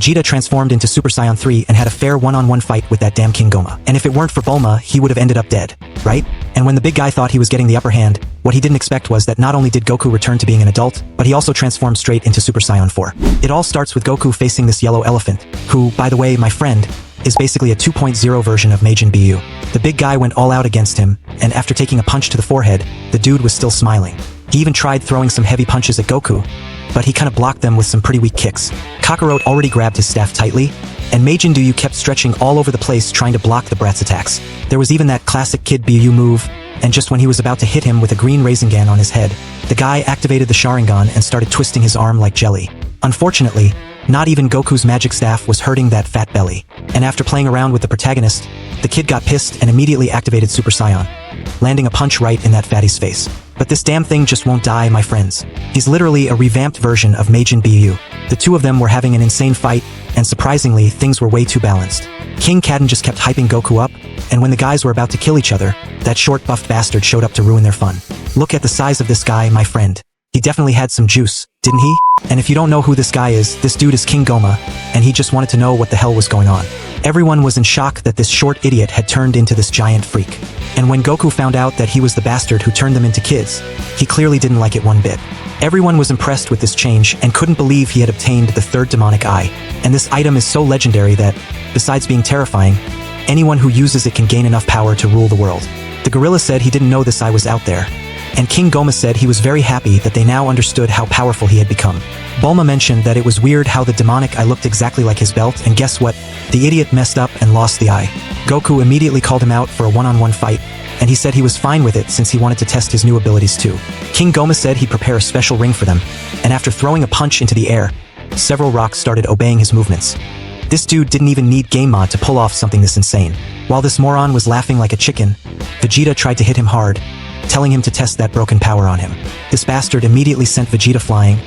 Vegeta transformed into Super Saiyan 3 and had a fair one-on-one fight with that damn King Gomah. And if it weren't for Bulma, he would have ended up dead, right? And when the big guy thought he was getting the upper hand, what he didn't expect was that not only did Goku return to being an adult, but he also transformed straight into Super Saiyan 4. It all starts with Goku facing this yellow elephant, who, by the way, my friend, is basically a 2.0 version of Majin Buu. The big guy went all out against him, and after taking a punch to the forehead, the dude was still smiling. He even tried throwing some heavy punches at Goku, but he kinda blocked them with some pretty weak kicks. Kakarot already grabbed his staff tightly, and Majin Buu kept stretching all over the place trying to block the brat's attacks. There was even that classic Kid Buu move, and just when he was about to hit him with a green Rasengan on his head, the guy activated the Sharingan and started twisting his arm like jelly. Unfortunately, not even Goku's magic staff was hurting that fat belly. And after playing around with the protagonist, the kid got pissed and immediately activated Super Saiyan, landing a punch right in that fatty's face. But this damn thing just won't die, my friends. He's literally a revamped version of Majin Buu. The two of them were having an insane fight, and surprisingly, things were way too balanced. King Kadin just kept hyping Goku up, and when the guys were about to kill each other, that short buffed bastard showed up to ruin their fun. Look at the size of this guy, my friend. He definitely had some juice, didn't he? And if you don't know who this guy is, this dude is King Gomah, and he just wanted to know what the hell was going on. Everyone was in shock that this short idiot had turned into this giant freak. And when Goku found out that he was the bastard who turned them into kids, he clearly didn't like it one bit. Everyone was impressed with this change and couldn't believe he had obtained the third demonic eye. And this item is so legendary that, besides being terrifying, anyone who uses it can gain enough power to rule the world. The gorilla said he didn't know this eye was out there, and King Gomah said he was very happy that they now understood how powerful he had become. Bulma mentioned that it was weird how the demonic eye looked exactly like his belt, and guess what? The idiot messed up and lost the eye. Goku immediately called him out for a one-on-one fight, and he said he was fine with it since he wanted to test his new abilities too. King Gomah said he'd prepare a special ring for them, and after throwing a punch into the air, several rocks started obeying his movements. This dude didn't even need game mod to pull off something this insane. While this moron was laughing like a chicken, Vegeta tried to hit him hard, telling him to test that broken power on him. This bastard immediately sent Vegeta flying,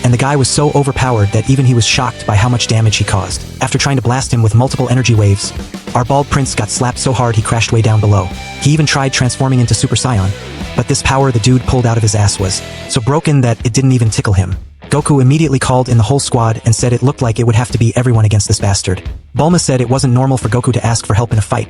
and the guy was so overpowered that even he was shocked by how much damage he caused. After trying to blast him with multiple energy waves, our bald prince got slapped so hard he crashed way down below. He even tried transforming into Super Saiyan, but this power the dude pulled out of his ass was so broken that it didn't even tickle him. Goku immediately called in the whole squad and said it looked like it would have to be everyone against this bastard. Bulma said it wasn't normal for Goku to ask for help in a fight,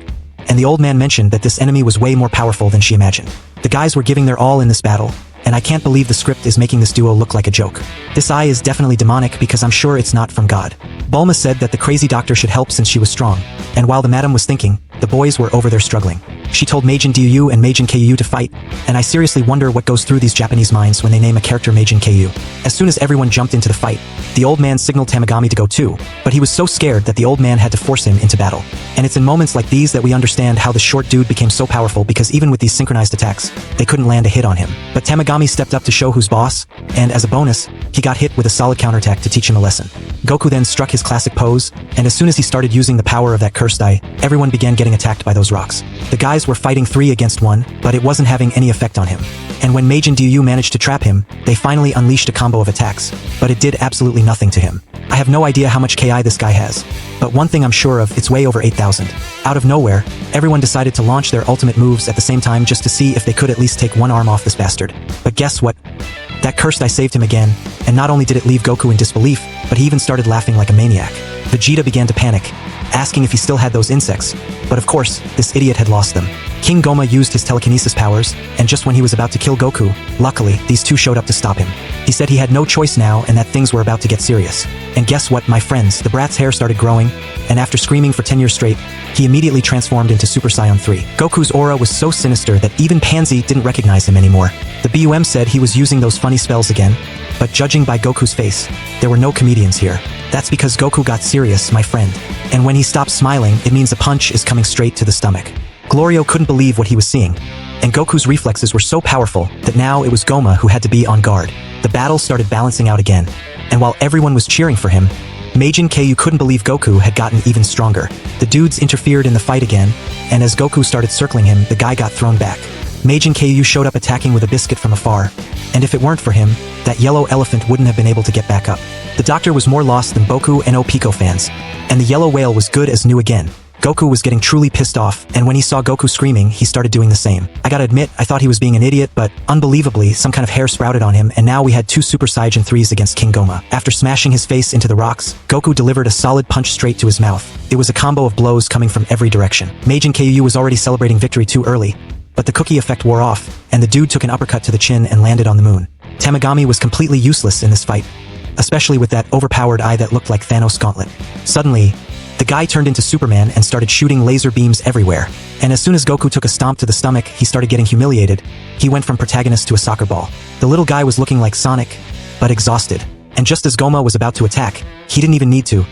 and the old man mentioned that this enemy was way more powerful than she imagined. The guys were giving their all in this battle, and I can't believe the script is making this duo look like a joke. This eye is definitely demonic because I'm sure it's not from God. Bulma said that the crazy doctor should help since she was strong, and while the madam was thinking, the boys were over there struggling. She told Majin Buu and Majin Ku to fight, and I seriously wonder what goes through these Japanese minds when they name a character Majin Ku. As soon as everyone jumped into the fight, the old man signaled Tamagami to go too, but he was so scared that the old man had to force him into battle. And it's in moments like these that we understand how the short dude became so powerful, because even with these synchronized attacks, they couldn't land a hit on him. But Tamagami stepped up to show who's boss, and as a bonus, he got hit with a solid counterattack to teach him a lesson. Goku then struck his classic pose, and as soon as he started using the power of that cursed eye, everyone began getting attacked by those rocks. The guys were fighting 3 against 1, but it wasn't having any effect on him. And when Majin Buu managed to trap him, they finally unleashed a combo of attacks, but it did absolutely nothing to him. I have no idea how much KI this guy has, but one thing I'm sure of, it's way over 8,000. Out of nowhere, everyone decided to launch their ultimate moves at the same time just to see if they could at least take one arm off this bastard. But guess what? That cursed eye saved him again, and not only did it leave Goku in disbelief, but he even started laughing like a maniac. Vegeta began to panic, asking if he still had those insects, but of course, this idiot had lost them. King Gomah used his telekinesis powers, and just when he was about to kill Goku, luckily, these two showed up to stop him. He said he had no choice now and that things were about to get serious. And guess what, my friends, the brat's hair started growing, and after screaming for 10 years straight, he immediately transformed into Super Saiyan 3. Goku's aura was so sinister that even Pansy didn't recognize him anymore. The BUM said he was using those funny spells again, but judging by Goku's face, there were no comedians here. That's because Goku got serious, my friend. And when he stops smiling, it means a punch is coming straight to the stomach. Glorio couldn't believe what he was seeing, and Goku's reflexes were so powerful that now it was Gomah who had to be on guard. The battle started balancing out again, and while everyone was cheering for him, Majin Ku couldn't believe Goku had gotten even stronger. The dudes interfered in the fight again, and as Goku started circling him, the guy got thrown back. Majin Ku showed up attacking with a biscuit from afar, and if it weren't for him, that yellow elephant wouldn't have been able to get back up. The doctor was more lost than Boku and Pico fans, and the yellow whale was good as new again. Goku was getting truly pissed off, and when he saw Goku screaming, he started doing the same. I gotta admit, I thought he was being an idiot, but unbelievably, some kind of hair sprouted on him, and now we had two Super Saiyajin 3s against King Gomah. After smashing his face into the rocks, Goku delivered a solid punch straight to his mouth. It was a combo of blows coming from every direction. Majin Ku was already celebrating victory too early, but the cookie effect wore off, and the dude took an uppercut to the chin and landed on the moon. Tamagami was completely useless in this fight, especially with that overpowered eye that looked like Thanos' gauntlet. Suddenly, the guy turned into Superman and started shooting laser beams everywhere. And as soon as Goku took a stomp to the stomach, he started getting humiliated. He went from protagonist to a soccer ball. The little guy was looking like Sonic, but exhausted. And just as Gomah was about to attack, he didn't even need to.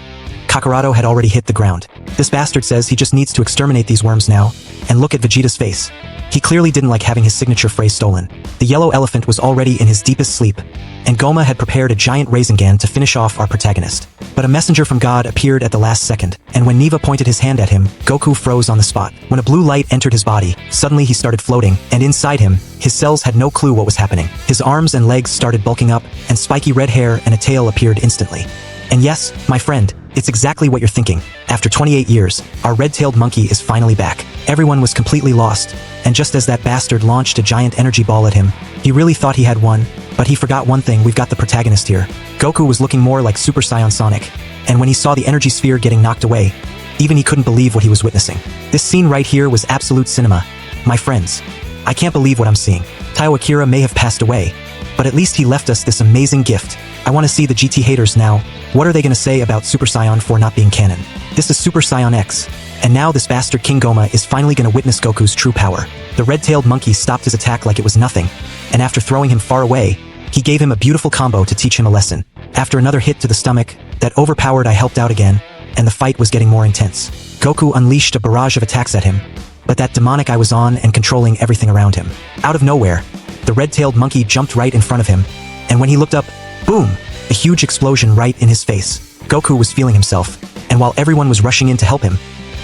Kakarado had already hit the ground. This bastard says he just needs to exterminate these worms now. And look at Vegeta's face. He clearly didn't like having his signature phrase stolen. The yellow elephant was already in his deepest sleep, and Gomah had prepared a giant Rasengan to finish off our protagonist. But a messenger from God appeared at the last second, and when Neva pointed his hand at him, Goku froze on the spot. When a blue light entered his body, suddenly he started floating, and inside him, his cells had no clue what was happening. His arms and legs started bulking up, and spiky red hair and a tail appeared instantly. And yes, my friend, it's exactly what you're thinking. After 28 years, our red-tailed monkey is finally back. Everyone was completely lost, and just as that bastard launched a giant energy ball at him, he really thought he had won, but he forgot one thing: we've got the protagonist here. Goku was looking more like Super Saiyan Sonic, and when he saw the energy sphere getting knocked away, even he couldn't believe what he was witnessing. This scene right here was absolute cinema. My friends, I can't believe what I'm seeing. Taiyo Akira may have passed away, but at least he left us this amazing gift. I want to see the GT haters now. What are they going to say about Super Saiyan 4 not being canon? This is Super Saiyan X, and now this bastard King Gomah is finally going to witness Goku's true power. The red-tailed monkey stopped his attack like it was nothing, and after throwing him far away, he gave him a beautiful combo to teach him a lesson. After another hit to the stomach, that overpowered eye helped out again, and the fight was getting more intense. Goku unleashed a barrage of attacks at him, but that demonic eye was on and controlling everything around him. Out of nowhere, the red-tailed monkey jumped right in front of him, and when he looked up, boom! A huge explosion right in his face. Goku was feeling himself, and while everyone was rushing in to help him,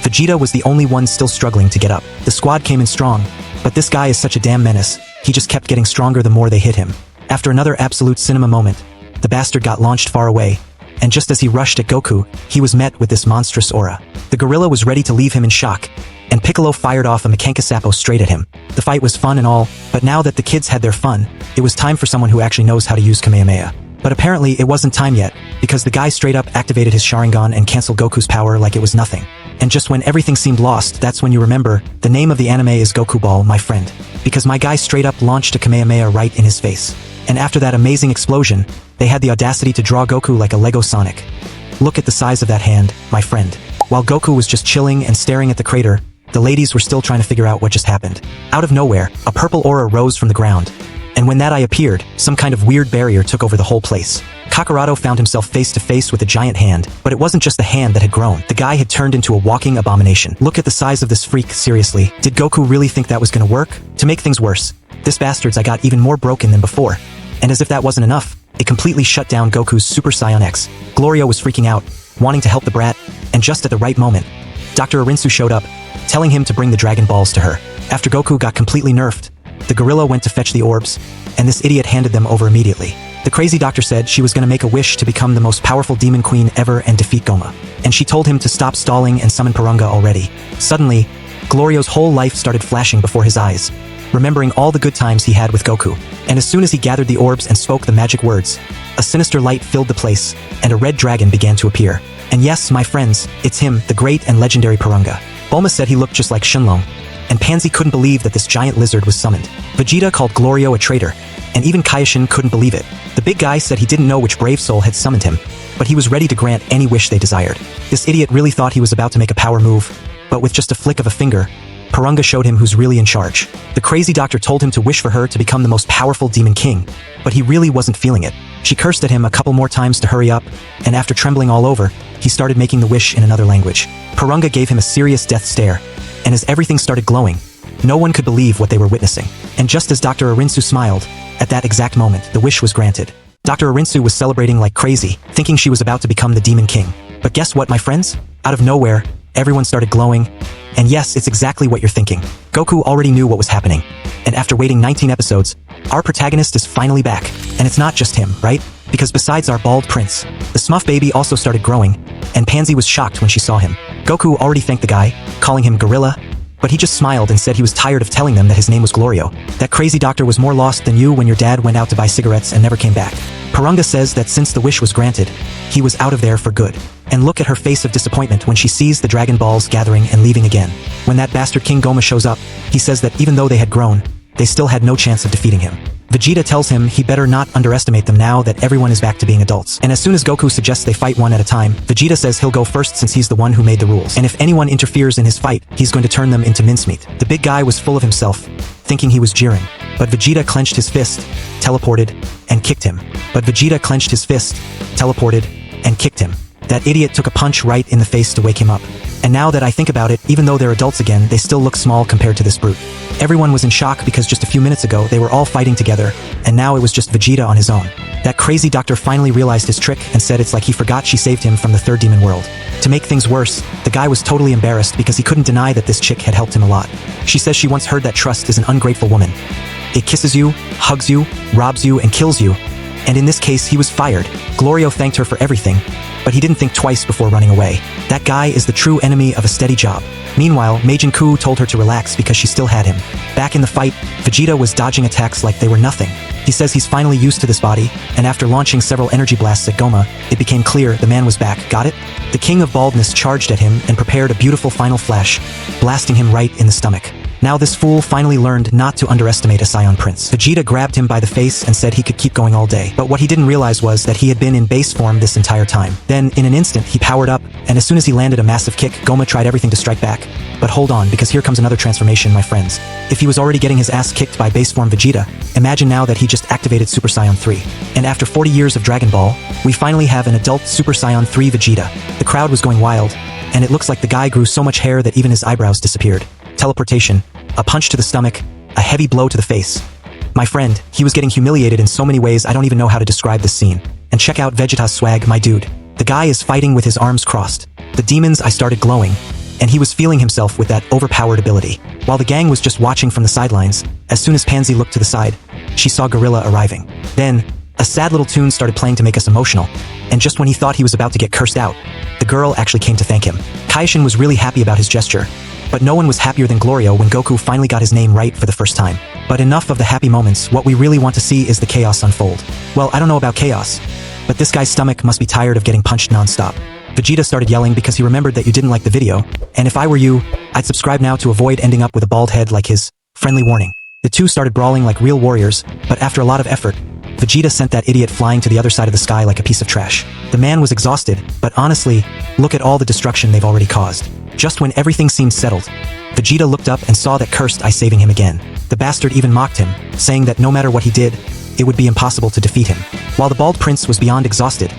Vegeta was the only one still struggling to get up. The squad came in strong, but this guy is such a damn menace. He just kept getting stronger the more they hit him. After another absolute cinema moment, the bastard got launched far away, and just as he rushed at Goku, he was met with this monstrous aura. The gorilla was ready to leave him in shock, and Piccolo fired off a Mekankasapo straight at him. The fight was fun and all, but now that the kids had their fun, it was time for someone who actually knows how to use Kamehameha. But apparently it wasn't time yet, because the guy straight up activated his Sharingan and canceled Goku's power like it was nothing. And just when everything seemed lost, that's when you remember, the name of the anime is Goku Ball, my friend. Because my guy straight up launched a Kamehameha right in his face. And after that amazing explosion, they had the audacity to draw Goku like a Lego Sonic. Look at the size of that hand, my friend. While Goku was just chilling and staring at the crater, the ladies were still trying to figure out what just happened. Out of nowhere, a purple aura rose from the ground. And when that eye appeared, some kind of weird barrier took over the whole place. Kakarado found himself face to face with a giant hand, but it wasn't just the hand that had grown. The guy had turned into a walking abomination. Look at the size of this freak, seriously. Did Goku really think that was gonna work? To make things worse, this bastard's eye got even more broken than before. And as if that wasn't enough, it completely shut down Goku's Super Saiyan X. Gloria was freaking out, wanting to help the brat, and just at the right moment, Dr. Arinsu showed up, telling him to bring the Dragon Balls to her. After Goku got completely nerfed, the gorilla went to fetch the orbs, and this idiot handed them over immediately. The crazy doctor said she was going to make a wish to become the most powerful demon queen ever and defeat Gomah. And she told him to stop stalling and summon Purunga already. Suddenly, Glorio's whole life started flashing before his eyes, remembering all the good times he had with Goku. And as soon as he gathered the orbs and spoke the magic words, a sinister light filled the place, and a red dragon began to appear. And yes, my friends, it's him, the great and legendary Purunga. Bulma said he looked just like Shenlong, and Pansy couldn't believe that this giant lizard was summoned. Vegeta called Glorio a traitor, and even Kaioshin couldn't believe it. The big guy said he didn't know which brave soul had summoned him, but he was ready to grant any wish they desired. This idiot really thought he was about to make a power move, but with just a flick of a finger, Purunga showed him who's really in charge. The crazy doctor told him to wish for her to become the most powerful demon king, but he really wasn't feeling it. She cursed at him a couple more times to hurry up, and after trembling all over, he started making the wish in another language. Purunga gave him a serious death stare, and as everything started glowing, no one could believe what they were witnessing. And just as Dr. Arinsu smiled, at that exact moment, the wish was granted. Dr. Arinsu was celebrating like crazy, thinking she was about to become the Demon King. But guess what, my friends? Out of nowhere, everyone started glowing. And yes, it's exactly what you're thinking. Goku already knew what was happening. And after waiting 19 episodes, our protagonist is finally back. And it's not just him, right? Because besides our bald prince, the Smurf baby also started growing, and Pansy was shocked when she saw him. Goku already thanked the guy, calling him Gorilla, but he just smiled and said he was tired of telling them that his name was Glorio. That crazy doctor was more lost than you when your dad went out to buy cigarettes and never came back. Purunga says that since the wish was granted, he was out of there for good. And look at her face of disappointment when she sees the Dragon Balls gathering and leaving again. When that bastard King Goma shows up, he says that even though they had grown, they still had no chance of defeating him. Vegeta tells him he better not underestimate them now that everyone is back to being adults. And as soon as Goku suggests they fight one at a time, Vegeta says he'll go first since he's the one who made the rules. And if anyone interferes in his fight, he's going to turn them into mincemeat. The big guy was full of himself, thinking he was jeering. But Vegeta clenched his fist, teleported, and kicked him. That idiot took a punch right in the face to wake him up. And now that I think about it, even though they're adults again, they still look small compared to this brute. Everyone was in shock because just a few minutes ago they were all fighting together, and now it was just Vegeta on his own. That crazy doctor finally realized his trick and said it's like he forgot she saved him from the third demon world. To make things worse, the guy was totally embarrassed because he couldn't deny that this chick had helped him a lot. She says she once heard that trust is an ungrateful woman. It kisses you, hugs you, robs you, and kills you. And in this case, he was fired. Glorio thanked her for everything, but he didn't think twice before running away. That guy is the true enemy of a steady job. Meanwhile, Majin Ku told her to relax because she still had him. Back in the fight, Vegeta was dodging attacks like they were nothing. He says he's finally used to this body, and after launching several energy blasts at Goma, it became clear the man was back. Got it? The King of Baldness charged at him and prepared a beautiful final flash, blasting him right in the stomach. Now this fool finally learned not to underestimate a Saiyan prince. Vegeta grabbed him by the face and said he could keep going all day. But what he didn't realize was that he had been in base form this entire time. Then, in an instant, he powered up, and as soon as he landed a massive kick, Goma tried everything to strike back. But hold on, because here comes another transformation, my friends. If he was already getting his ass kicked by base form Vegeta, imagine now that he just activated Super Saiyan 3. And after 40 years of Dragon Ball, we finally have an adult Super Saiyan 3 Vegeta. The crowd was going wild, and it looks like the guy grew so much hair that even his eyebrows disappeared. Teleportation, a punch to the stomach, a heavy blow to the face. My friend, he was getting humiliated in so many ways I don't even know how to describe this scene. And check out Vegeta's swag, my dude. The guy is fighting with his arms crossed. The demons I started glowing, and he was feeling himself with that overpowered ability. While the gang was just watching from the sidelines, as soon as Pansy looked to the side, she saw Gorilla arriving. Then, a sad little tune started playing to make us emotional, and just when he thought he was about to get cursed out, the girl actually came to thank him. Kaishin was really happy about his gesture, but no one was happier than Glorio when Goku finally got his name right for the first time. But enough of the happy moments, what we really want to see is the chaos unfold. Well, I don't know about chaos, but this guy's stomach must be tired of getting punched non-stop. Vegeta started yelling because he remembered that you didn't like the video, and if I were you, I'd subscribe now to avoid ending up with a bald head like his friendly warning. The two started brawling like real warriors, but after a lot of effort, Vegeta sent that idiot flying to the other side of the sky like a piece of trash. The man was exhausted, but honestly, look at all the destruction they've already caused. Just when everything seemed settled, Vegeta looked up and saw that cursed eye saving him again. The bastard even mocked him, saying that no matter what he did, it would be impossible to defeat him. While the bald prince was beyond exhausted,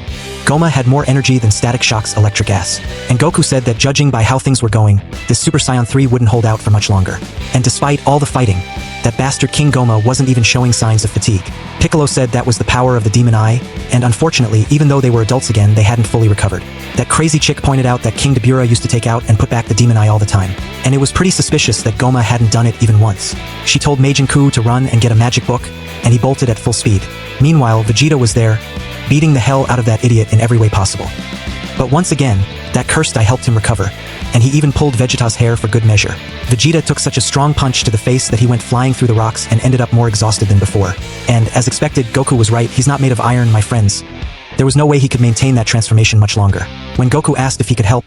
Goma had more energy than Static Shock's electric ass. And Goku said that judging by how things were going, this Super Saiyan 3 wouldn't hold out for much longer. And despite all the fighting, that bastard King Goma wasn't even showing signs of fatigue. Piccolo said that was the power of the demon eye, and unfortunately, even though they were adults again, they hadn't fully recovered. That crazy chick pointed out that King Dabura used to take out and put back the demon eye all the time. And it was pretty suspicious that Goma hadn't done it even once. She told Majin Ku to run and get a magic book, and he bolted at full speed. Meanwhile, Vegeta was there, beating the hell out of that idiot in every way possible. But once again, that cursed eye helped him recover, and he even pulled Vegeta's hair for good measure. Vegeta took such a strong punch to the face that he went flying through the rocks and ended up more exhausted than before. And, as expected, Goku was right, he's not made of iron, my friends. There was no way he could maintain that transformation much longer. When Goku asked if he could help,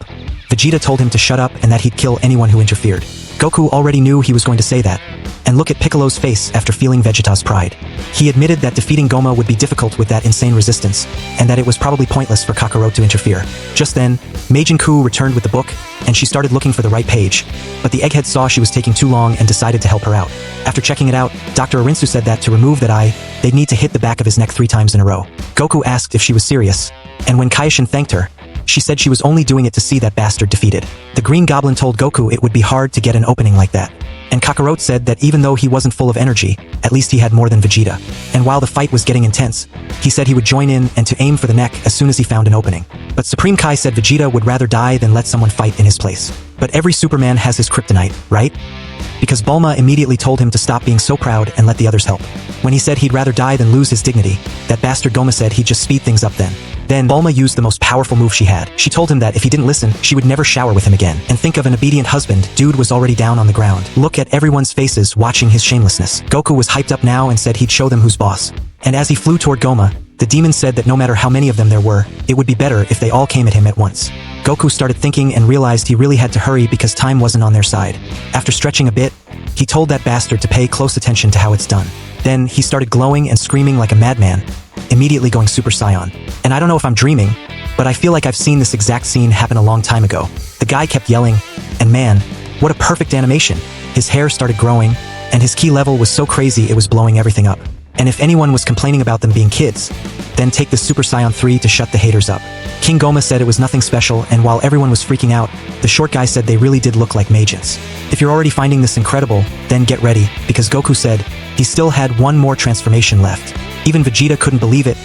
Vegeta told him to shut up and that he'd kill anyone who interfered. Goku already knew he was going to say that. And look at Piccolo's face after feeling Vegeta's pride. He admitted that defeating Goma would be difficult with that insane resistance, and that it was probably pointless for Kakarot to interfere. Just then, Majin Ku returned with the book, and she started looking for the right page. But the egghead saw she was taking too long and decided to help her out. After checking it out, Dr. Arinsu said that to remove that eye, they'd need to hit the back of his neck 3 times in a row. Goku asked if she was serious, and when Kaishin thanked her, she said she was only doing it to see that bastard defeated. The Green Goblin told Goku it would be hard to get an opening like that. And Kakarot said that even though he wasn't full of energy, at least he had more than Vegeta. And while the fight was getting intense, he said he would join in and to aim for the neck as soon as he found an opening. But Supreme Kai said Vegeta would rather die than let someone fight in his place. But every Superman has his kryptonite, right? because Bulma immediately told him to stop being so proud and let the others help. When he said he'd rather die than lose his dignity, that bastard Goma said he'd just speed things up then. Then Bulma used the most powerful move she had. She told him that if he didn't listen, she would never shower with him again. And think of an obedient husband, dude was already down on the ground. Look at everyone's faces watching his shamelessness. Goku was hyped up now and said he'd show them who's boss. And as he flew toward Goma, the demon said that no matter how many of them there were, it would be better if they all came at him at once. Goku started thinking and realized he really had to hurry because time wasn't on their side. After stretching a bit, he told that bastard to pay close attention to how it's done. Then he started glowing and screaming like a madman, immediately going Super Saiyan. And I don't know if I'm dreaming, but I feel like I've seen this exact scene happen a long time ago. The guy kept yelling, and man, what a perfect animation. His hair started growing, and his ki level was so crazy it was blowing everything up. And if anyone was complaining about them being kids, then take the Super Saiyan 3 to shut the haters up. King Goma said it was nothing special, and while everyone was freaking out, the short guy said they really did look like Majins. If you're already finding this incredible, then get ready, because Goku said he still had one more transformation left. Even Vegeta couldn't believe it,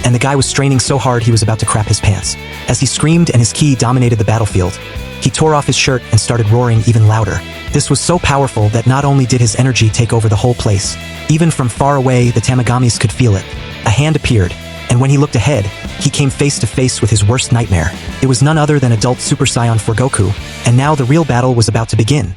and the guy was straining so hard he was about to crap his pants. As he screamed and his ki dominated the battlefield, he tore off his shirt and started roaring even louder. This was so powerful that not only did his energy take over the whole place, even from far away the Tamagamis could feel it. A hand appeared, and when he looked ahead, he came face to face with his worst nightmare. It was none other than adult Super Saiyan 4 Goku, and now the real battle was about to begin.